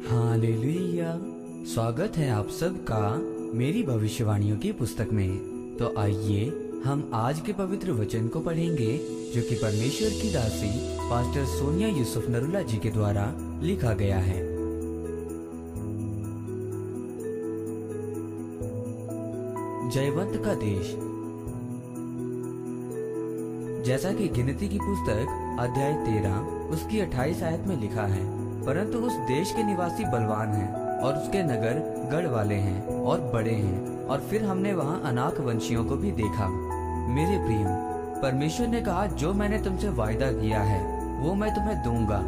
Hallelujah. स्वागत है आप सबका मेरी भविष्यवाणियों की पुस्तक में। तो आइए हम आज के पवित्र वचन को पढ़ेंगे जो कि परमेश्वर की दासी पास्टर सोनिया यूसुफ नरूला जी के द्वारा लिखा गया है। जयवंत का देश। जैसा कि गिनती की पुस्तक अध्याय 13 उसकी 28 आयत में लिखा है, परंतु उस देश के निवासी बलवान हैं और उसके नगर गढ़ वाले हैं और बड़े हैं। और फिर हमने वहाँ अनाक वंशियों को भी देखा। मेरे प्रियो, परमेश्वर ने कहा, जो मैंने तुमसे वायदा किया है वो मैं तुम्हें दूंगा।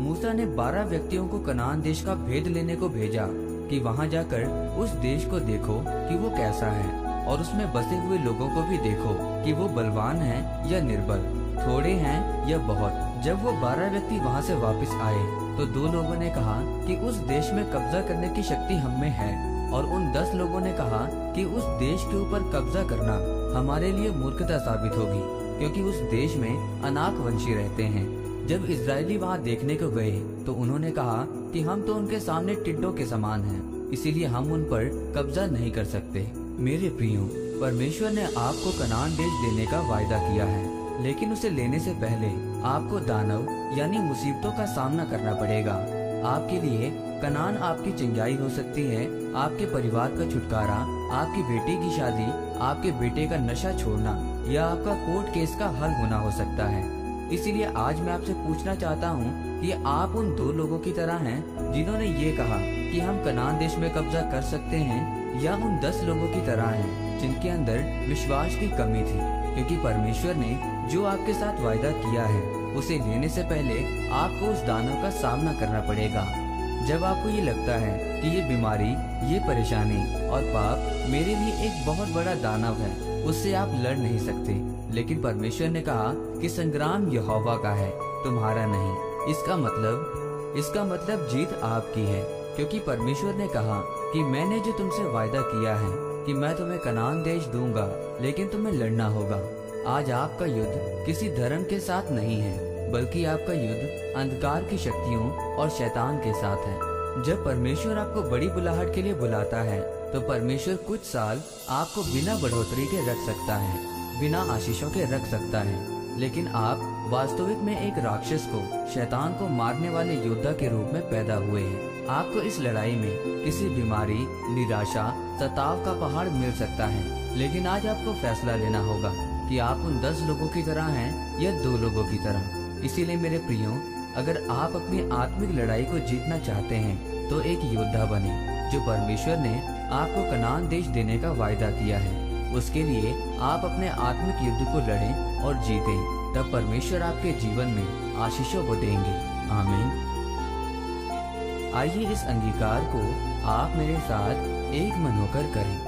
मूसा ने 12 व्यक्तियों को कनान देश का भेद लेने को भेजा कि वहाँ जाकर उस देश को देखो कि वो कैसा है, और उसमें बसे हुए लोगों को भी देखो कि वो बलवान हैं या निर्बल, थोड़े हैं या बहुत। जब वो 12 व्यक्ति वहाँ से वापस आए तो 2 लोगों ने कहा कि उस देश में कब्जा करने की शक्ति हम में है, और उन 10 लोगों ने कहा कि उस देश के ऊपर कब्जा करना हमारे लिए मूर्खता साबित होगी, क्योंकि उस देश में अनाक वंशी रहते हैं। जब इजरायली वहाँ देखने को गए तो उन्होंने कहा कि हम तो उनके सामने टिड्डों के समान हैं, इसीलिए हम उन पर कब्जा नहीं कर सकते। मेरे प्रियो, परमेश्वर ने आपको कनान देश देने का वायदा किया है, लेकिन उसे लेने से पहले आपको दानव यानी मुसीबतों का सामना करना पड़ेगा। आपके लिए कनान आपकी चंगाई हो सकती है, आपके परिवार का छुटकारा, आपकी बेटी की शादी, आपके बेटे का नशा छोड़ना, या आपका कोर्ट केस का हल होना हो सकता है। इसीलिए आज मैं आपसे पूछना चाहता हूँ कि आप उन 2 लोगों की तरह हैं जिन्होंने ये कहा कि हम कनान देश में कब्जा कर सकते हैं, या उन 10 लोगों की तरह हैं जिनके अंदर विश्वास की कमी थी, क्योंकि परमेश्वर ने जो आपके साथ वायदा किया है उसे लेने से पहले आपको उस दानव का सामना करना पड़ेगा। जब आपको ये लगता है कि ये बीमारी, ये परेशानी और पाप मेरे लिए एक बहुत बड़ा दानव है, उससे आप लड़ नहीं सकते, लेकिन परमेश्वर ने कहा कि संग्राम यहोवा का है, तुम्हारा नहीं। इसका मतलब जीत आपकी है, क्योंकि परमेश्वर ने कहा कि मैंने जो तुमसे वायदा किया है कि मैं तुम्हें कनान देश दूंगा, लेकिन तुम्हें लड़ना होगा। आज आपका युद्ध किसी धर्म के साथ नहीं है, बल्कि आपका युद्ध अंधकार की शक्तियों और शैतान के साथ है। जब परमेश्वर आपको बड़ी बुलाहट के लिए बुलाता है तो परमेश्वर कुछ साल आपको बिना बढ़ोतरी के रख सकता है, बिना आशीषों के रख सकता है, लेकिन आप वास्तविक में एक राक्षस को, शैतान को मारने वाले योद्धा के रूप में पैदा हुए हैं। आपको इस लड़ाई में किसी बीमारी, निराशा, सताव का पहाड़ मिल सकता है, लेकिन आज आपको फैसला लेना होगा कि आप उन 10 लोगों की तरह हैं या 2 लोगों की तरह। इसीलिए मेरे प्रियो, अगर आप अपनी आत्मिक लड़ाई को जीतना चाहते हैं तो एक योद्धा बने, जो परमेश्वर ने आपको कनान देश देने का वायदा किया है। उसके लिए आप अपने आत्मिक युद्ध को लड़ें और जीतें, तब परमेश्वर आपके जीवन में आशीषों को देंगे। आमीन। आइए इस अंगीकार को आप मेरे साथ एक मन होकर करें।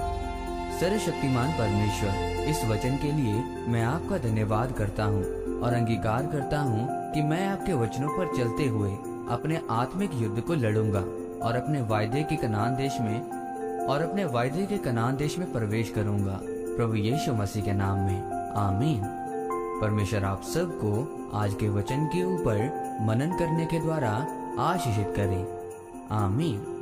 सर्वशक्तिमान परमेश्वर, इस वचन के लिए मैं आपका धन्यवाद करता हूँ और अंगीकार करता हूँ कि मैं आपके वचनों पर चलते हुए अपने आत्मिक युद्ध को लड़ूंगा और अपने वायदे के कनान देश में प्रवेश करूंगा, प्रभु यीशु मसीह के नाम में। आमीन। परमेश्वर आप सबको आज के वचन के ऊपर मनन करने के द्वारा आशीषित करे। आमीन।